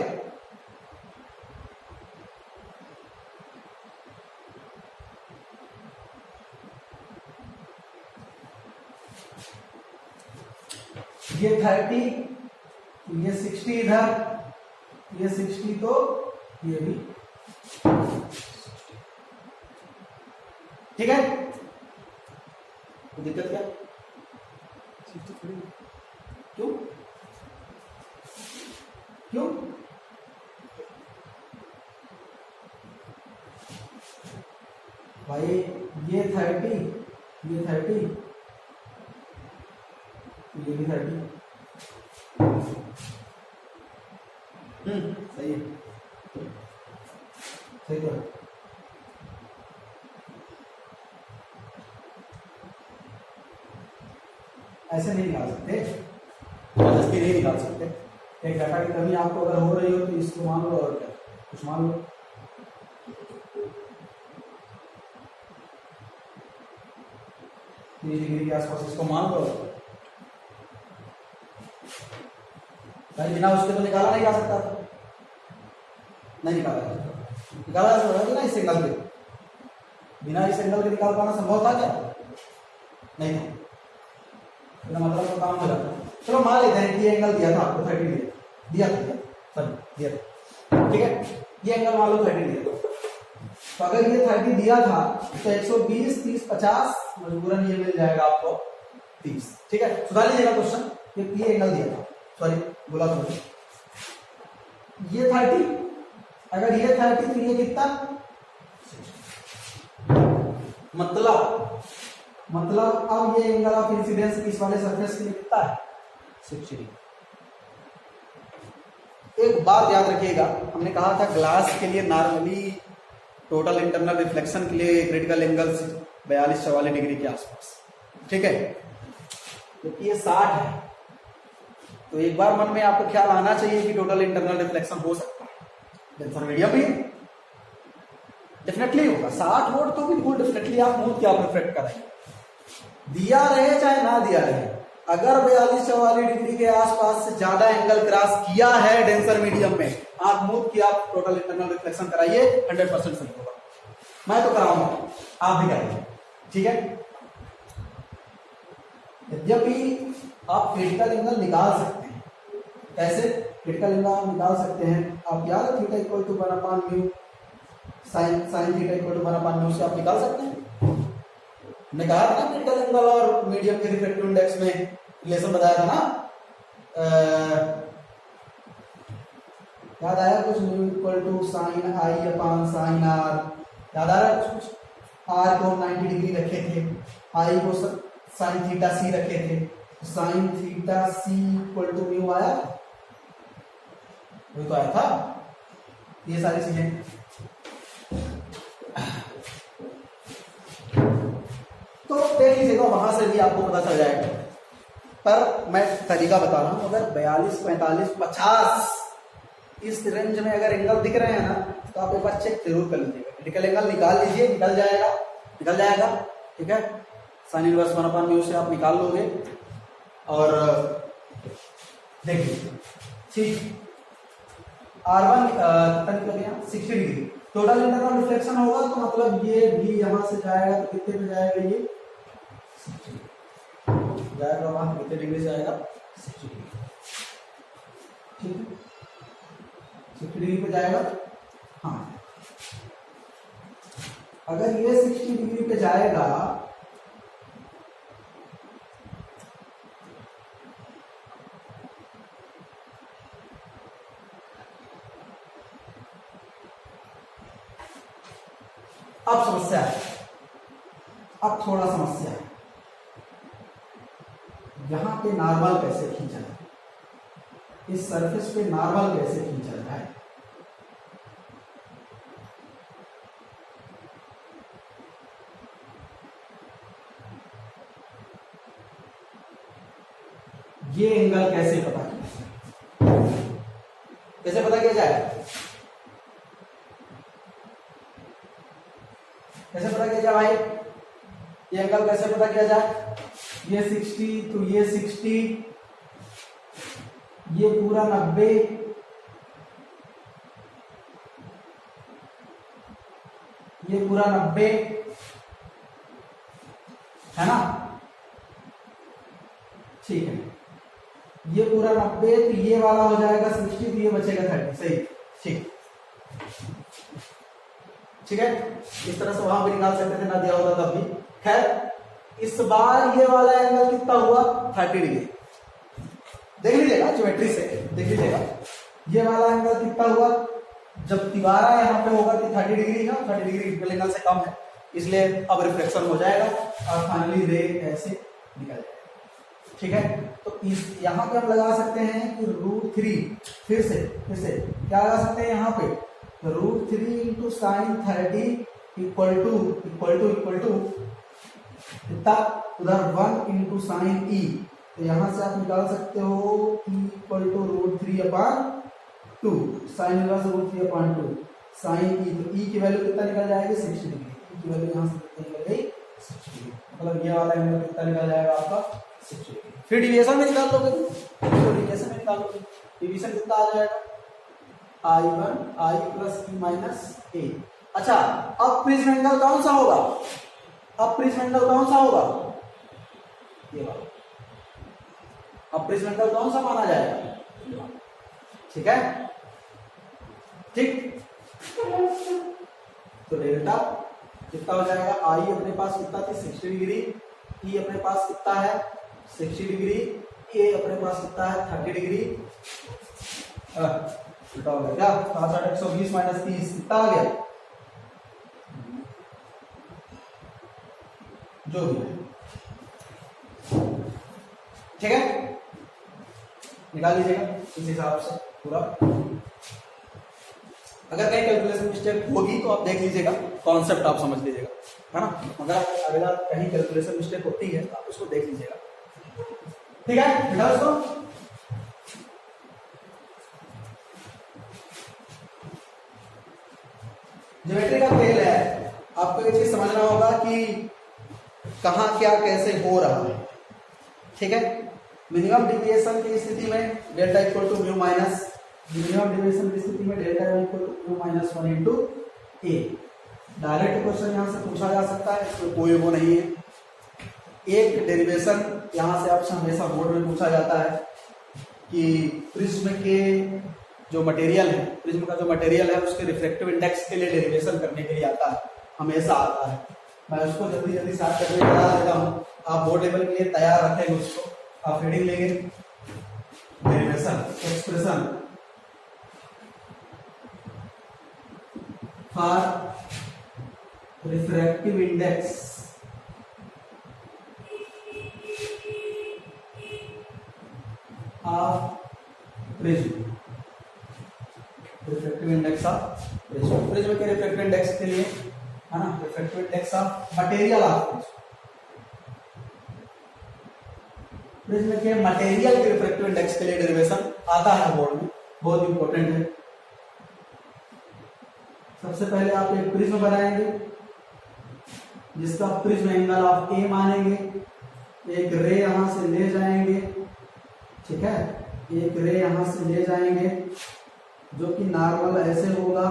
ये 30, ये 60 इधर, ये 60 तो ये भी, ठीक है, तो दिक्कत क्या, क्यों क्यों? भाई ये 30, ये 30, ये भी 30, सही है, सही तो है। ऐसे नहीं निकाल सकते, जबरदस्ती नहीं निकाल सकते। एक डाटा की कमी आपको अगर हो रही हो तो इसको मान लो और क्या कुछ मान लो। 30 डिग्री के आसपास इसको मान लो भाई, बिना उसके तो निकाला नहीं जा सकता था, नहीं निकाला जा सकता, निकाला जा सकता था ना इस एंगल के, बिना इस एंगल के निकाल पाना संभव था क्या? नहीं था, बिना मतलब तो काम हो जाता। चलो मान लेते हैं कि ये एंगल दिया था आपको 30 दिया था, सॉरी दिया था, ठीक है, ये एंगल मान लो 30 दिया था, तो अगर ये 30 दिया था तो 120 30 50 मजबूरन ये मिल जाएगा आपको 30, ठीक है। सुधार लीजिएगा क्वेश्चन, ये एंगल दिया था, सॉरी बोला था ये 30, अगर ये 30 तो ये कितना, मतलब अब ये एंगल ऑफ इंसिडेंस इस वाले सरफेस के लिए कितना है 60 डिग्री। एक बात याद रखिएगा, हमने कहा था ग्लास के लिए नॉर्मली टोटल इंटरनल रिफ्लेक्शन के लिए क्रिटिकल एंगल 42-44 डिग्री के आसपास, ठीक है, तो ये 60 है, तो एक बार मन में आपको ख्याल आना चाहिए कि टोटल इंटरनल रिफ्लेक्शन हो सकता है, डेंसर मीडियम भी डेफिनेटली होगा। 60 वोल्ट तो बिल्कुल डेफिनेटली आप मूव क्या रिफ्लेक्ट करेंगे, दिया रहे चाहे ना दिया रहे, अगर 42-44 डिग्री के आसपास से ज्यादा एंगल क्रॉस किया है डेंसर मीडियम में, आप मूव किया टोटल इंटरनल रिफ्लेक्शन कराइए 100% सही होगा। मैं तो कराऊंगा, आप भी कराइए, ठीक है। यद्यपि आप क्रिटिकल एंगल निकाल सकते हैं, कैसे क्रिटिकल एंगल आप निकाल सकते हैं, आप याद है theta equal to 1/μ sine theta equal to 1/μ से आप निकाल सकते हैं। हमने कहा था ना क्रिटिकल एंगल और मीडियम के रिफ्रैक्टिव इंडेक्स में रिलेशन बताया था ना, याद आया कुछ, mu equal to sine I upon sine R, याद आ रहा है कुछ, आर को 90 डिग्री रखे थे, आई को साइन थीटा सी रखे थे, sine theta C equal to mu आया, वो तो आया था, ये सारी चीजें। तो देख लीजिएगा, वहां से भी आपको पता चल जाएगा, पर मैं तरीका बता रहा हूं, अगर 42 45 50 इस रेंज में अगर एंगल दिख रहे हैं ना, तो आप एक बार चेक जरूर कर लीजिएगा, क्रिटिकल एंगल निकाल लीजिए, निकल जाएगा, ठीक है। साइन इनवर्स 1/μ से आप निकाल लोगे और देखिए, ठीक, R1 कितना निकल गया 60 डिग्री, टोटल इंटरनल रिफ्लेक्शन होगा तो मतलब ये भी यहां से जाएगा तो कितने पे जाएगा, ये 60 जाएगा, वहां कितने डिग्री से आएगा, 60 डिग्री। ठीक है, 60 डिग्री पे जाएगा। हाँ, अगर ये 60 डिग्री पे जाएगा अब समस्या है, अब थोड़ा समस्या है, यहां पे नॉर्मल कैसे खींचा जाए, इस सरफेस पे नॉर्मल कैसे खींचा जाए। ये एंगल कैसे पता किया जाए, कैसे पता किया जाए, कैसे पता किया जाए भाई, ये एंगल कैसे पता किया जाए, ये 60 तो ये 60, ये पूरा 90, ये पूरा 90 है ना, ठीक है, ये पूरा 90 तो ये वाला हो जाएगा 60 तो ये बचेगा 30, सही, ठीक, ठीक है, इस तरह से वहां भी निकाल सकते थे, ना दिया होता तब भी। खैर इस बार ये वाला एंगल कितना हुआ, 30 डिग्री, देख लीजिएगा ज्योमेट्री से, देख लीजिएगा ये वाला एंगल कितना हुआ, जब तिबारा यहाँ पे होगा तो 30 डिग्री है, 30 डिग्री इक्वल एंगल से कम है, इसलिए अब रिफ्लेक्शन हो जाएगा और फाइनली रे ऐसे निकल जाएगा। ठीक है, तो इस यहाँ पे हम लगा सकते हैं कि √3, फिर से क्या लगा सकते हैं यहाँ पे, √3 इंटू साइन 30 इक्वल टू कितना, उधर 1 इंटू साइन ई, तो यहां से आप निकाल सकते हो E equal to √3/2, sine inverse √3/2 sine e, तो ई की वैल्यू कितना निकल जाएगी, 60 डिग्री, ई की वैल्यू यहां से कितनी निकल गई, 60 डिग्री, मतलब ये वाला एंगल कितना निकल जाएगा आपका, 60 डिग्री। फिर डिवीजन में निकाल लोगे, तो डिवीजन में निकाल लोगे, डिवीजन कितना आ जाएगा, I प्लस E माइनस ए। अच्छा, अब प्रिज्म एंगल कौन सा होगा, अब प्रिज्म एंगल कौन सा होगा, ये वाला, अब प्रिज्म एंगल कौन सा माना जाएगा, ठीक है, ठीक, तो डेल्टा कितना हो जाएगा, आई अपने पास कितना थी 60 डिग्री, ई अपने पास कितना है 60 डिग्री, ए अपने पास कितना है 30 डिग्री, कितना हो गया, 120 माइनस 30 कितना आ गया, जो भी है, ठीक है, निकाल लीजिएगा इस हिसाब से पूरा। अगर कहीं कैलकुलेशन मिस्टेक होगी तो आप देख लीजिएगा, कॉन्सेप्ट आप समझ लीजिएगा, है ना, अगर अगला कहीं कैलकुलेशन मिस्टेक होती है तो आप उसको देख लीजिएगा, ठीक है, बेटा उसको ज्योमेट्री का खेल है, आपको ये चीज समझना होगा कि कहां क्या कैसे हो रहा है, ठीक है। मिनिमम डिविएशन की स्थिति में delta equal to mu minus, minimum deviation की स्थिति में delta equal to mu minus 1 into A. Direct question यहां से पूछा जा सकता है, इसमें कोई वो नहीं है। एक डेरिवेशन यहां से आपसे हमेशा बोर्ड में पूछा जाता है कि प्रिज्म के जो मटेरियल है, प्रिज्म का जो मटेरियल है उसके रिफ्लेक्टिव इंडेक्स के लिए डेरिवेशन करने के लिए आता है, हमेशा आता है। मैं उसको जल्दी जल्दी स्टार्ट करने बता देता हूँ, आप बोर्ड लेवल के लिए तैयार रखेंगे उसको, आप रीडिंग लेंगे, derivation expression for refractive index of prism, refractive index of prism, prism के रिफ्रैक्टिव इंडेक्स के लिए, है ना, refractive index of material of prism के मटेरियल के रिफ्रैक्टिव इंडेक्स के लिए डेरिवेशन आता है बोर्ड में, बहुत इंपॉर्टेंट है। सबसे पहले आप एक प्रिज्म बनाएंगे जिसका प्रिज्म एंगल ऑफ ए मानेंगे, एक रे यहां से ले जाएंगे, ठीक है, एक रे यहां से ले जाएंगे जो कि नॉर्मल ऐसे होगा,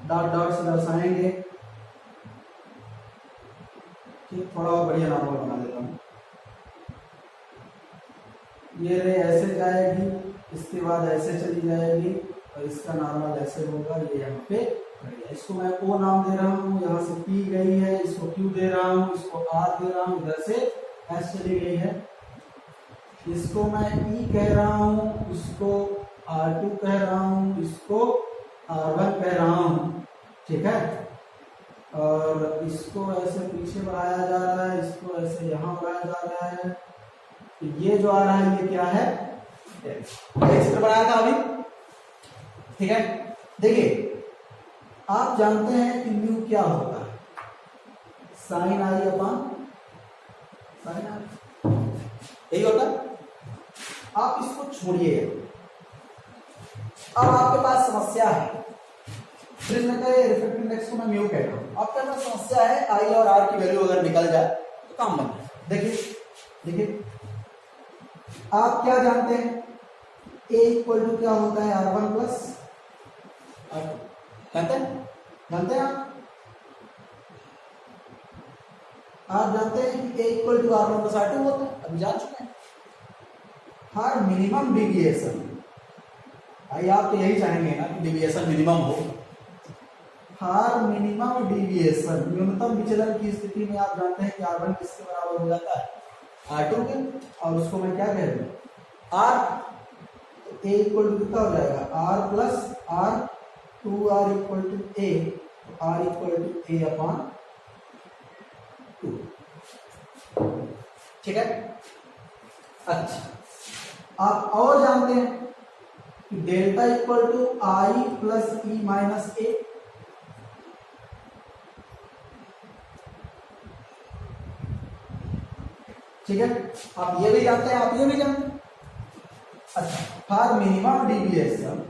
डॉट डॉट से दर्शाएंगे। ठीक, थोड़ा और बढ़िया नॉर्मल बना देता हूँ। ये रे ऐसे जाएगी, इसके बाद ऐसे चली जाएगी और इसका नॉर्मल ऐसे होगा। ये यहाँ पे इसको मैं ओ नाम दे रहा हूँ, यहाँ से पी गई है, इसको क्यू दे रहा हूँ, इसको आर दे रहा हूँ, इधर से एस चली गई है। इसको मैं ई कह रहा हूँ, इसको R2 कह रहा हूँ, इसको R1 कह रहा हूँ। ठीक है, और इसको ऐसे पीछे बढ़ाया जा रहा है, इसको ऐसे यहाँ बढ़ाया जा रहा है। तो ये जो आ रहा है ये क्या है, चित्र बनाया था अभी। ठीक है, देखिए आप जानते हैं कि म्यू क्या होता है, साइन आई अपॉन साइन आई, यही होता है। आप इसको छोड़िए, अब आपके पास समस्या है। प्रिज्म के रिफ्रैक्टिव इंडेक्स को मैं म्यू कह रहा हूं। आपके पास समस्या है, आई और आर की वैल्यू अगर निकल जाए तो काम बन जाए। देखिए देखिए, आप क्या जानते हैं, ए इक्वल टू क्या होता है, R1 प्लस R2, जानते हैं आप जानते हैं कि ए equal to R1 plus R2 होता है, अभी जान चुके हैं। हर मिनिमम डिविएशन, भाई आप तो यही चाहेंगे ना कि डिविएशन मिनिमम हो। हर मिनिमम डिविएशन, न्यूनतम विचलन की स्थिति में आप जानते हैं कि R1 किसके बराबर हो जाता है, R2 के, और उसको मैं क्या कह रहा हूं, R। तो ए इक्वल टू कितना हो जाएगा, R plus R, 2R equal to A, R equal to A upon 2। ठीक है, अच्छा आप और जानते हैं कि delta equal to i plus e minus a. ठीक है, आप ये भी जानते हैं, आप ये भी जानते हैं। अच्छा, फॉर मिनिमम डिविएशन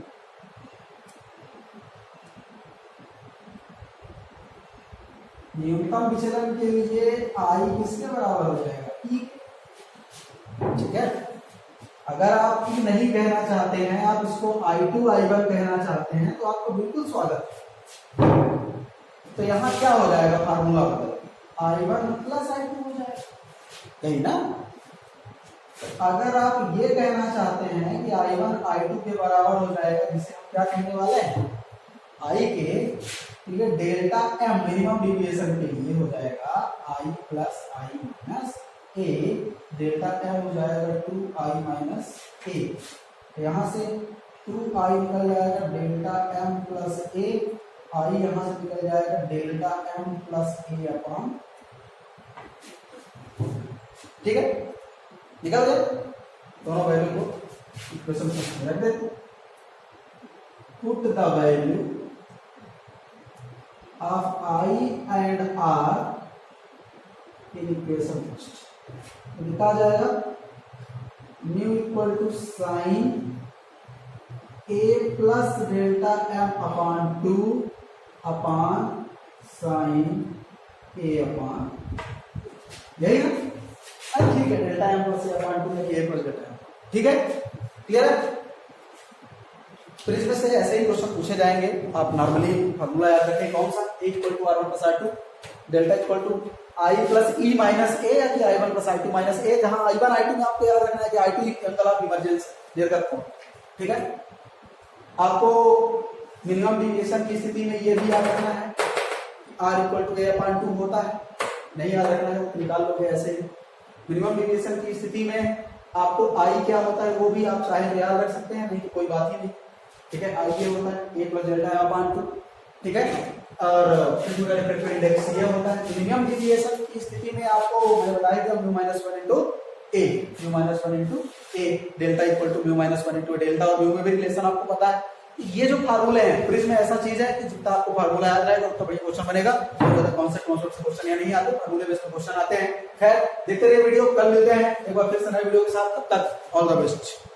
न्यूनतम विचलन के लिए आई किसके बराबर हो जाएगा, ई। ठीक है, अगर आप ई नहीं कहना चाहते हैं, आप इसको I2 I1 कहना चाहते हैं, तो आपको बिल्कुल स्वागत है। तो यहां क्या हो जाएगा, फार्मूला बदल I1 प्लस I2 हो जाएगा, यही ना। अगर आप ये कहना चाहते हैं कि I1 I2 के बराबर हो जाएगा, जिसे हम क्या कहने वाले हैं, आई के, ठीक है, डेल्टा एम मिनिमम डिविएशन के लिए हो जाएगा आई प्लस आई माइनस ए, डेल्टा एम हो जाएगा 2i माइनस ए। यहां से 2i निकल जाएगा डेल्टा एम प्लस ए, आई यहां से निकल जाएगा डेल्टा एम प्लस ए अपॉन। ठीक है, निकल गए दोनों वैल्यू को इक्वेशन में रख देते। Put the value of I and R in equation first. लिखा जाएगा mu equal to sine A plus delta M upon 2 upon sine A upon, यही ना। ठीक है, delta M plus A upon 2 A plus delta M. ठीक है, क्लियर है। फिर इसमें से ऐसे ही क्वेश्चन पूछे जाएंगे। आप नॉर्मली फॉर्मूला याद रखें, कौन सा, a equal to R1 plus R2, delta equal to i plus e minus a, या कि I1 प्लस I2 माइनस ए, जहां I1 I2 में आपको याद रखना है कि I2 एंगल ऑफ इमरजेंसी देर करता हूं। ठीक है, आपको मिनिमम डिविएशन की स्थिति में ये भी याद रखना है R equal to A upon 2 होता है, नहीं याद रखना है तो निकाल लोगे ऐसे ही। मिनिमम डिविएशन की स्थिति में आपको I क्या होता है वो भी आप चाहे तो याद रख सकते हैं, नहीं तो कोई बात ही नहीं। ठीक है, आई ये होता है ए प्लस डेल्टा अपॉन 2। ठीक है, और रिफ्रैक्टिव इंडेक्स ये होता है। मिनिमम डिविएशन की स्थिति में आपको मैंने बताया था mu minus 1 into A, mu minus 1 into A, delta equal to mu minus 1 into delta, और म्यू में भी रिलेशन आपको पता है। ये जो फार्मूले हैं प्रिज्म में ऐसा चीज है कि जितना आपको फार्मूला याद रहेगा उतना बढ़िया क्वेश्चन बनेगा। कॉन्सेप्ट से क्वेश्चन या नहीं आते, फार्मूले बेस्ड क्वेश्चन आते हैं। खैर देखते रहिए वीडियो, कल मिलते हैं एक बार फिर से नए वीडियो के साथ। तब तक ऑल द बेस्ट।